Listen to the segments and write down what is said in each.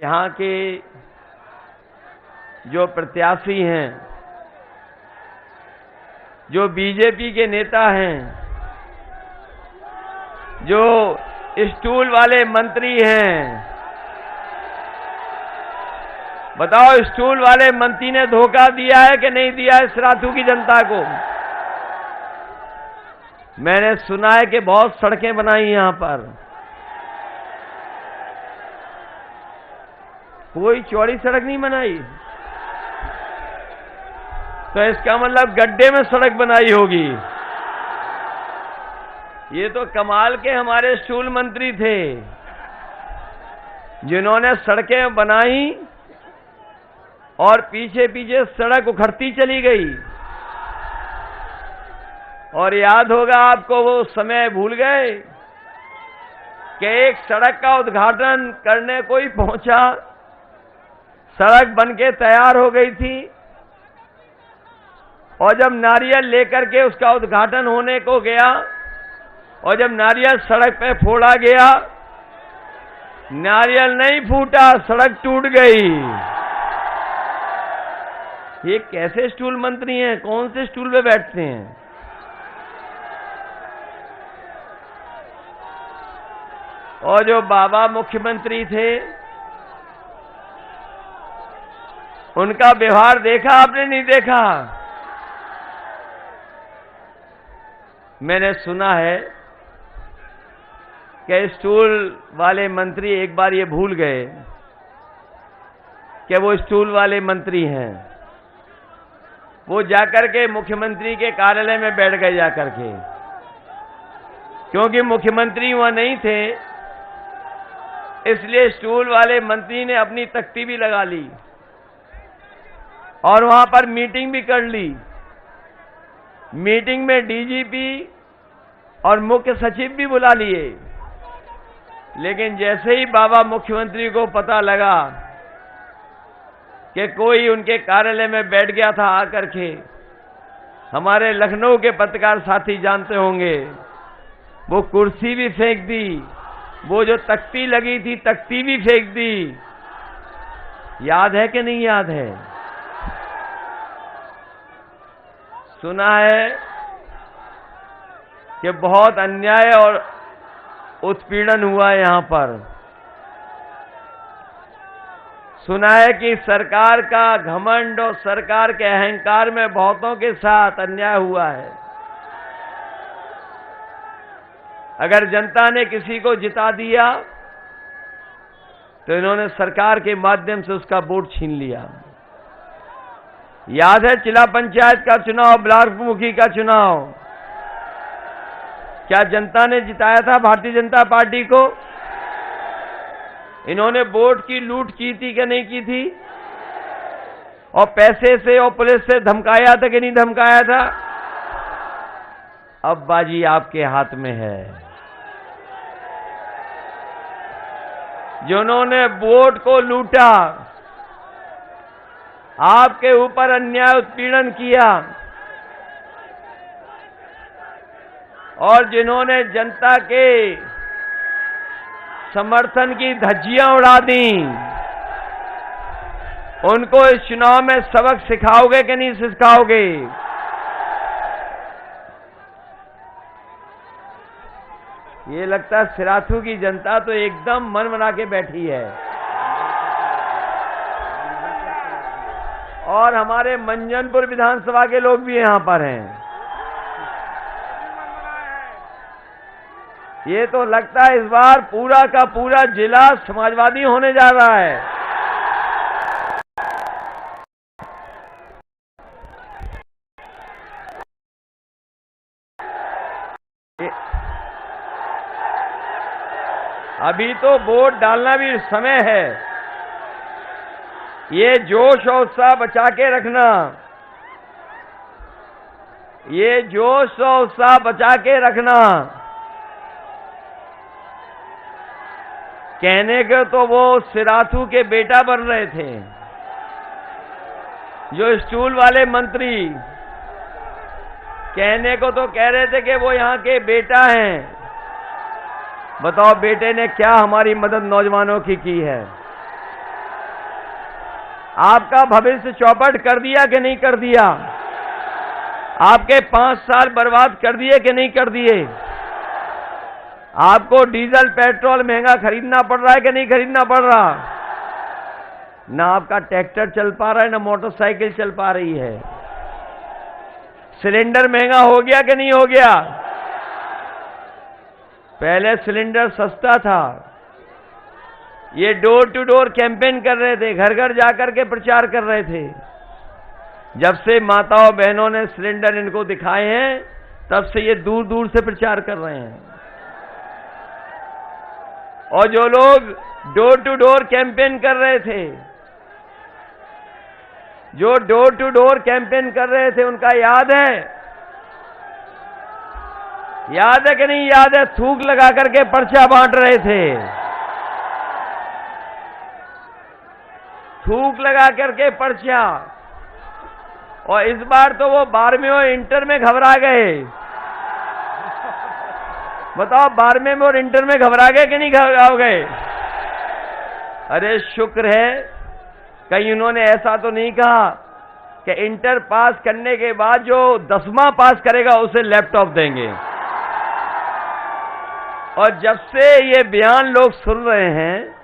यहाँ के जो प्रत्याशी हैं, जो बीजेपी के नेता हैं, जो स्टूल वाले मंत्री हैं, बताओ स्टूल वाले मंत्री ने धोखा दिया है कि नहीं दिया है सिराथू की जनता को? मैंने सुना है कि बहुत सड़कें बनाई यहां पर, कोई चौड़ी सड़क नहीं बनाई। तो इसका मतलब गड्ढे में सड़क बनाई होगी। ये तो कमाल के हमारे स्टूल मंत्री थे जिन्होंने सड़कें बनाई और पीछे पीछे सड़क उखड़ती चली गई। और याद होगा आपको, वो समय भूल गए कि एक सड़क का उद्घाटन करने कोई पहुंचा, सड़क बनके तैयार हो गई थी और जब नारियल लेकर के उसका उद्घाटन होने को गया और जब नारियल सड़क पे फोड़ा गया, नारियल नहीं फूटा, सड़क टूट गई। ये कैसे स्टूल मंत्री हैं? कौन से स्टूल पे बैठते हैं? और जो बाबा मुख्यमंत्री थे, उनका व्यवहार देखा आपने? नहीं देखा? मैंने सुना है कि स्टूल वाले मंत्री एक बार ये भूल गए कि वो स्टूल वाले मंत्री हैं। वो जाकर के मुख्यमंत्री के कार्यालय में बैठ गए जाकर के, क्योंकि मुख्यमंत्री वहां नहीं थे, इसलिए स्टूल वाले मंत्री ने अपनी तख्ती भी लगा ली और वहां पर मीटिंग भी कर ली। मीटिंग में डीजीपी और मुख्य सचिव भी बुला लिए। लेकिन जैसे ही बाबा मुख्यमंत्री को पता लगा कि कोई उनके कार्यालय में बैठ गया था आकर के, हमारे लखनऊ के पत्रकार साथी जानते होंगे, वो कुर्सी भी फेंक दी, वो जो तख्ती लगी थी तख्ती भी फेंक दी। याद है कि नहीं याद है? सुना है कि बहुत अन्याय और उत्पीड़न हुआ है यहां पर। सुना है कि सरकार का घमंड और सरकार के अहंकार में बहुतों के साथ अन्याय हुआ है। अगर जनता ने किसी को जिता दिया तो इन्होंने सरकार के माध्यम से उसका वोट छीन लिया। याद है जिला पंचायत का चुनाव, ब्लॉक मुखी का चुनाव, क्या जनता ने जिताया था भारतीय जनता पार्टी को? इन्होंने वोट की लूट की थी कि नहीं की थी? और पैसे से और पुलिस से धमकाया था कि नहीं धमकाया था? अब बाजी आपके हाथ में है। जिन्होंने वोट को लूटा, आपके ऊपर अन्याय उत्पीड़न किया और जिन्होंने जनता के समर्थन की धज्जियां उड़ा दी, उनको इस चुनाव में सबक सिखाओगे कि नहीं सिखाओगे? ये लगता है सिराथू की जनता तो एकदम मन बना के बैठी है। और हमारे मंजनपुर विधानसभा के लोग भी यहां पर हैं। ये तो लगता है इस बार पूरा का पूरा जिला समाजवादी होने जा रहा है। अभी तो वोट डालना भी समय है। ये जोश और उत्साह बचा के रखना, ये जोश और उत्साह बचा के रखना। कहने के तो वो सिराथू के बेटा बन रहे थे, जो स्टूल वाले मंत्री कहने को तो कह रहे थे कि वो यहाँ के बेटा हैं। बताओ बेटे ने क्या हमारी मदद नौजवानों की है? आपका भविष्य चौपट कर दिया कि नहीं कर दिया? आपके 5 साल बर्बाद कर दिए कि नहीं कर दिए? आपको डीजल पेट्रोल महंगा खरीदना पड़ रहा है कि नहीं खरीदना पड़ रहा? ना आपका ट्रैक्टर चल पा रहा है, ना मोटरसाइकिल चल पा रही है। सिलेंडर महंगा हो गया कि नहीं हो गया? पहले सिलेंडर सस्ता था। ये डोर टू डोर कैंपेन कर रहे थे, घर घर जाकर के प्रचार कर रहे थे। जब से माताओं बहनों ने सिलेंडर इनको दिखाए हैं, तब से ये दूर दूर से प्रचार कर रहे हैं। और जो लोग डोर टू डोर कैंपेन कर रहे थे, जो डोर टू डोर कैंपेन कर रहे थे, उनका याद है? याद है कि नहीं याद है? थूक लगा करके पर्चा बांट रहे थे, थूक लगा करके पर्चा। और इस बार तो वो 12वीं और इंटर में घबरा गए। बताओ, 12वीं में और इंटर में घबरा गए कि नहीं घबरा गए? अरे शुक्र है, कहीं उन्होंने ऐसा तो नहीं कहा कि इंटर पास करने के बाद जो 10वां पास करेगा उसे लैपटॉप देंगे। और जब से ये बयान लोग सुन रहे हैं,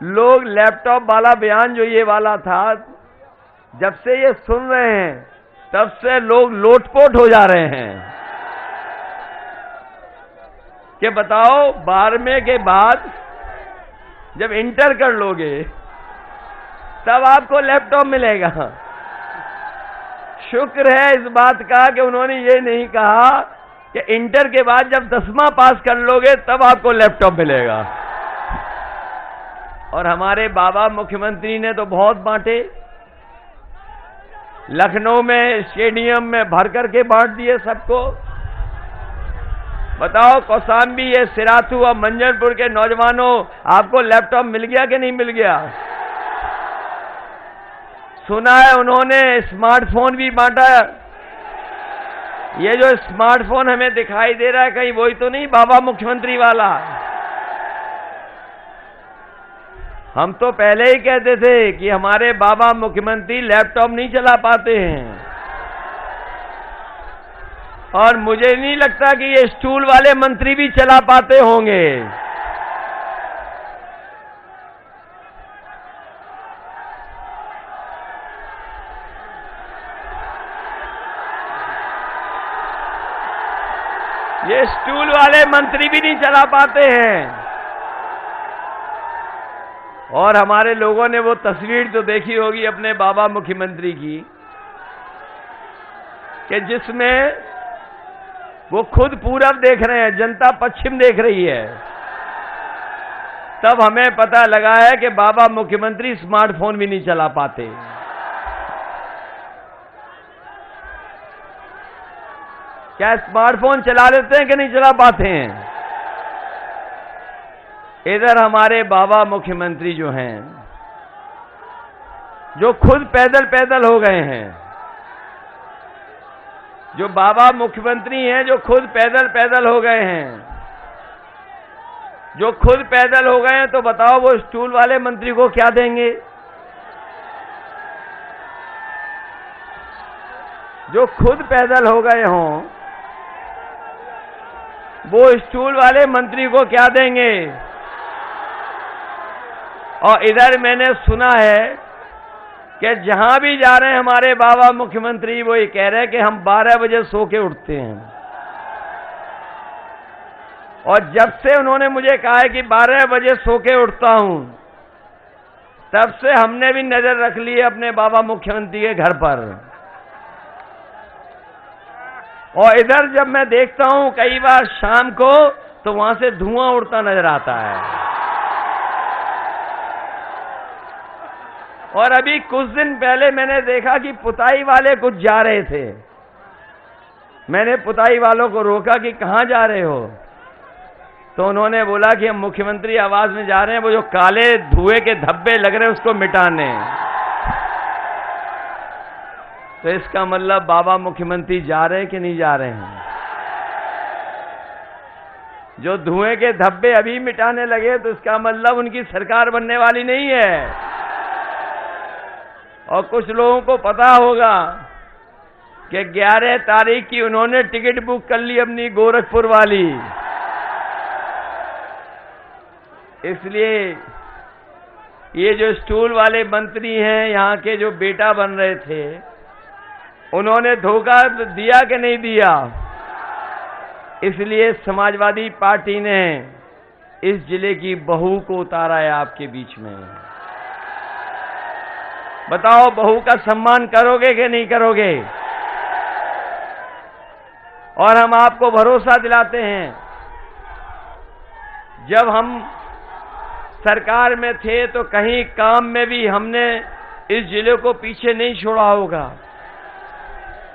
लोग लैपटॉप वाला बयान जो ये वाला था, जब से ये सुन रहे हैं, तब से लोग लोटपोट हो जा रहे हैं कि बताओ 12वें के बाद जब इंटर कर लोगे तब आपको लैपटॉप मिलेगा। शुक्र है इस बात का कि उन्होंने ये नहीं कहा कि इंटर के बाद जब 10वां पास कर लोगे तब आपको लैपटॉप मिलेगा। और हमारे बाबा मुख्यमंत्री ने तो बहुत बांटे। लखनऊ में स्टेडियम में भर करके बांट दिए सबको। बताओ कौशाम्बी, ये सिराथू और मंजनपुर के नौजवानों, आपको लैपटॉप मिल गया कि नहीं मिल गया? सुना है उन्होंने स्मार्टफोन भी बांटा। ये जो स्मार्टफोन हमें दिखाई दे रहा है, कहीं वही तो नहीं बाबा मुख्यमंत्री वाला? हम तो पहले ही कहते थे कि हमारे बाबा मुख्यमंत्री लैपटॉप नहीं चला पाते हैं। और मुझे नहीं लगता कि ये स्टूल वाले मंत्री भी चला पाते होंगे। ये स्टूल वाले मंत्री भी नहीं चला पाते हैं। और हमारे लोगों ने वो तस्वीर तो देखी होगी अपने बाबा मुख्यमंत्री की, कि जिसमें वो खुद पूरब देख रहे हैं, जनता पश्चिम देख रही है। तब हमें पता लगा है कि बाबा मुख्यमंत्री स्मार्टफोन भी नहीं चला पाते। क्या स्मार्टफोन चला लेते हैं कि नहीं चला पाते हैं? इधर हमारे बाबा मुख्यमंत्री जो हैं, जो खुद पैदल पैदल हो गए हैं, जो बाबा मुख्यमंत्री हैं जो खुद पैदल पैदल हो गए हैं, जो खुद पैदल हो गए हैं, तो बताओ वो स्टूल वाले मंत्री को क्या देंगे? जो खुद पैदल हो गए हों, वो स्टूल वाले मंत्री को क्या देंगे? और इधर मैंने सुना है कि जहां भी जा रहे हैं हमारे बाबा मुख्यमंत्री, वो ये कह रहे हैं कि हम 12 बजे सो के उठते हैं। और जब से उन्होंने मुझे कहा है कि 12 बजे सो के उठता हूं, तब से हमने भी नजर रख ली है अपने बाबा मुख्यमंत्री के घर पर। और इधर जब मैं देखता हूं कई बार शाम को, तो वहां से धुआं उड़ता नजर आता है। और अभी कुछ दिन पहले मैंने देखा कि पुताई वाले कुछ जा रहे थे। मैंने पुताई वालों को रोका कि कहां जा रहे हो? तो उन्होंने बोला कि हम मुख्यमंत्री आवास में जा रहे हैं, वो जो काले धुएं के धब्बे लग रहे हैं उसको मिटाने। तो इसका मतलब बाबा मुख्यमंत्री जा रहे हैं कि नहीं जा रहे हैं? जो धुएं के धब्बे अभी मिटाने लगे, तो इसका मतलब उनकी सरकार बनने वाली नहीं है। और कुछ लोगों को पता होगा कि 11 तारीख की उन्होंने टिकट बुक कर ली अपनी गोरखपुर वाली। इसलिए ये जो स्टूल वाले मंत्री हैं, यहाँ के जो बेटा बन रहे थे, उन्होंने धोखा दिया कि नहीं दिया? इसलिए समाजवादी पार्टी ने इस जिले की बहू को उतारा है आपके बीच में। बताओ, बहू का सम्मान करोगे कि नहीं करोगे? और हम आपको भरोसा दिलाते हैं, जब हम सरकार में थे तो कहीं काम में भी हमने इस जिले को पीछे नहीं छोड़ा होगा।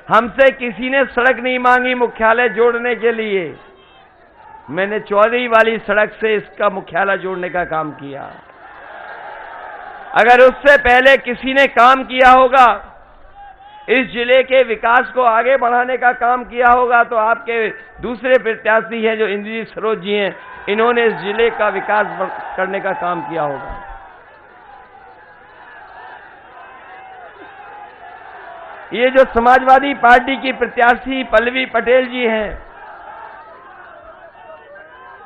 हमसे किसी ने सड़क नहीं मांगी मुख्यालय जोड़ने के लिए। मैंने चौधरी वाली सड़क से इसका मुख्यालय जोड़ने का काम किया। अगर उससे पहले किसी ने काम किया होगा, इस जिले के विकास को आगे बढ़ाने का काम किया होगा, तो आपके दूसरे प्रत्याशी हैं जो इंद्रजीत सरोज जी हैं, इन्होंने इस जिले का विकास करने का काम किया होगा। ये जो समाजवादी पार्टी की प्रत्याशी पल्लवी पटेल जी हैं,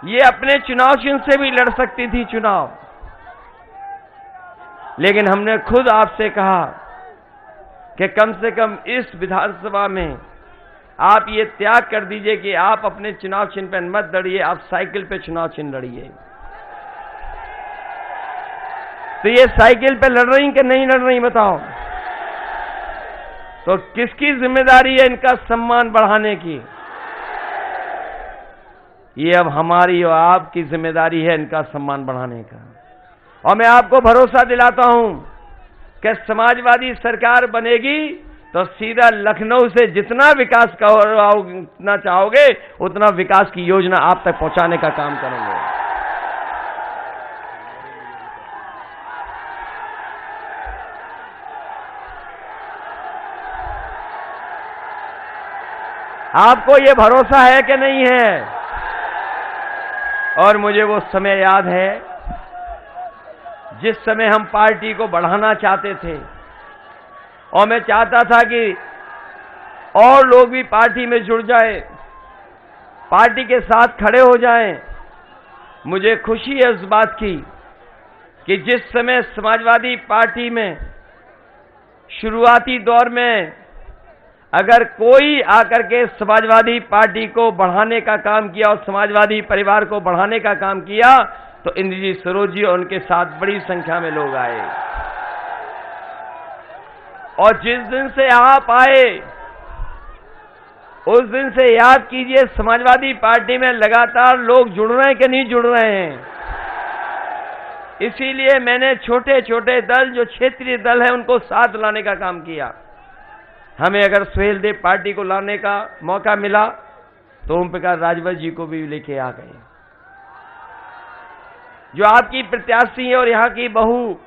ये अपने चुनाव चिन्ह से भी लड़ सकती थी चुनाव, लेकिन हमने खुद आपसे कहा कि कम से कम इस विधानसभा में आप ये त्याग कर दीजिए कि आप अपने चुनाव चिन्ह पर मत लड़िए, आप साइकिल पे चुनाव चिन्ह लड़िए। तो ये साइकिल पे लड़ रही कि नहीं लड़ रही बताओ? तो किसकी जिम्मेदारी है इनका सम्मान बढ़ाने की? ये अब हमारी और आपकी जिम्मेदारी है इनका सम्मान बढ़ाने का। और मैं आपको भरोसा दिलाता हूं कि समाजवादी सरकार बनेगी तो सीधा लखनऊ से जितना विकास करना चाहोगे उतना विकास की योजना आप तक पहुंचाने का काम करेंगे। आपको ये भरोसा है कि नहीं है? और मुझे वो समय याद है जिस समय हम पार्टी को बढ़ाना चाहते थे, और मैं चाहता था कि और लोग भी पार्टी में जुड़ जाए, पार्टी के साथ खड़े हो जाएं। मुझे खुशी है इस बात की कि जिस समय समाजवादी पार्टी में शुरुआती दौर में अगर कोई आकर के समाजवादी पार्टी को बढ़ाने का काम किया और समाजवादी परिवार को बढ़ाने का काम किया, तो इंद्रजीत सरोज जी और उनके साथ बड़ी संख्या में लोग आए। और जिस दिन से आप आए उस दिन से याद कीजिए, समाजवादी पार्टी में लगातार लोग जुड़ रहे हैं कि नहीं जुड़ रहे हैं। इसीलिए मैंने छोटे छोटे दल, जो क्षेत्रीय दल है, उनको साथ लाने का काम किया। हमें अगर सुहेल देव पार्टी को लाने का मौका मिला तो ओम प्रकाश राजभर जी को भी लेके आ गए, जो आपकी प्रत्याशी है। और यहाँ की बहू,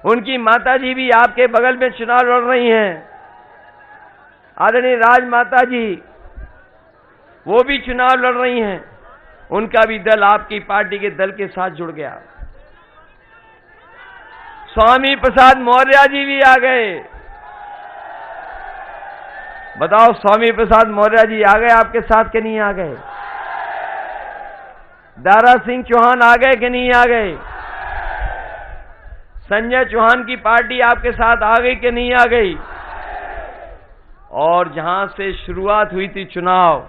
उनकी माताजी भी आपके बगल में चुनाव लड़ रही हैं, आदरणीय राज माता जी, वो भी चुनाव लड़ रही हैं। उनका भी दल आपकी पार्टी के दल के साथ जुड़ गया। स्वामी प्रसाद मौर्य जी भी आ गए। बताओ, स्वामी प्रसाद मौर्य जी आ गए आपके साथ कि नहीं आ गए? दारा सिंह चौहान आ गए कि नहीं आ गए? संजय चौहान की पार्टी आपके साथ आ गई कि नहीं आ गई? और जहां से शुरुआत हुई थी चुनाव,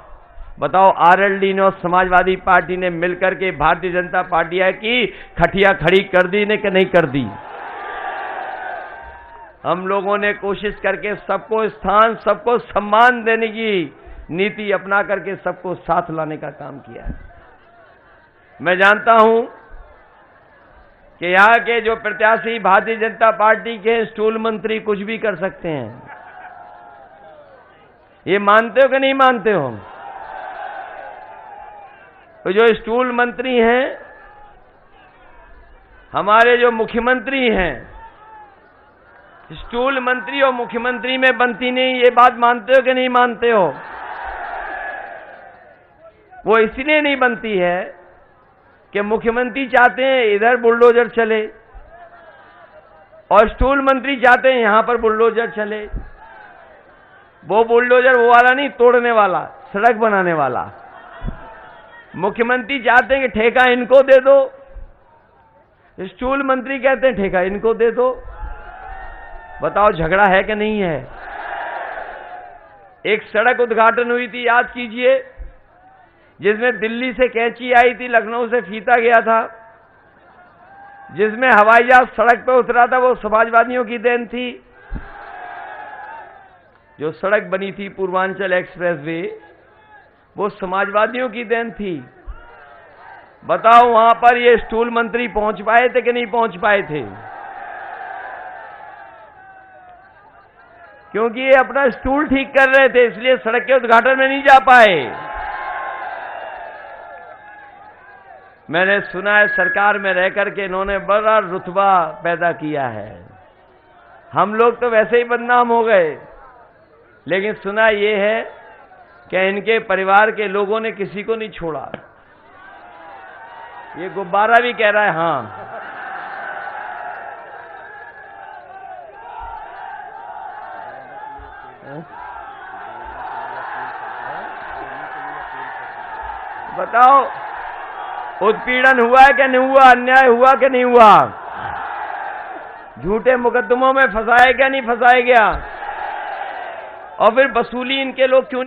बताओ, आरएलडी ने और समाजवादी पार्टी ने मिलकर के भारतीय जनता पार्टी की खटिया खड़ी कर दी ने कि नहीं कर दी? हम लोगों ने कोशिश करके सबको स्थान, सबको सम्मान देने की नीति अपना करके सबको साथ लाने का काम किया है। मैं जानता हूं कि यहाँ के जो प्रत्याशी भारतीय जनता पार्टी के स्टूल मंत्री कुछ भी कर सकते हैं। ये मानते हो कि नहीं मानते हो? तो जो स्टूल मंत्री हैं, हमारे जो मुख्यमंत्री हैं, स्टूल मंत्री और मुख्यमंत्री में बनती नहीं, ये बात मानते हो कि नहीं मानते हो? वो इसलिए नहीं बनती है कि मुख्यमंत्री चाहते हैं इधर बुलडोजर चले, और स्टूल मंत्री चाहते हैं यहां पर बुलडोजर चले। वो बुलडोजर वो वाला नहीं, तोड़ने वाला, सड़क बनाने वाला। मुख्यमंत्री चाहते हैं कि ठेका इनको दे दो, स्टूल मंत्री कहते हैं ठेका इनको दे दो। बताओ झगड़ा है कि नहीं है? एक सड़क उद्घाटन हुई थी, याद कीजिए, जिसमें दिल्ली से कैंची आई थी, लखनऊ से फीता गया था, जिसमें हवाई जहाज सड़क पर उतरा था, वो समाजवादियों की देन थी। जो सड़क बनी थी पूर्वांचल एक्सप्रेसवे, वो समाजवादियों की देन थी। बताओ वहां पर ये स्टूल मंत्री पहुंच पाए थे कि नहीं पहुंच पाए थे? क्योंकि ये अपना स्टूल ठीक कर रहे थे, इसलिए सड़क के उद्घाटन में नहीं जा पाए। मैंने सुना है सरकार में रहकर के इन्होंने बड़ा रुतबा पैदा किया है। हम लोग तो वैसे ही बदनाम हो गए, लेकिन सुना ये है कि इनके परिवार के लोगों ने किसी को नहीं छोड़ा। ये गुब्बारा भी कह रहा है हाँ। बताओ उत्पीड़न हुआ है कि नहीं हुआ, अन्याय हुआ कि नहीं हुआ, झूठे मुकदमों में फंसाया क्या नहीं फंसाया गया, और फिर वसूली इनके लोग क्यों नहीं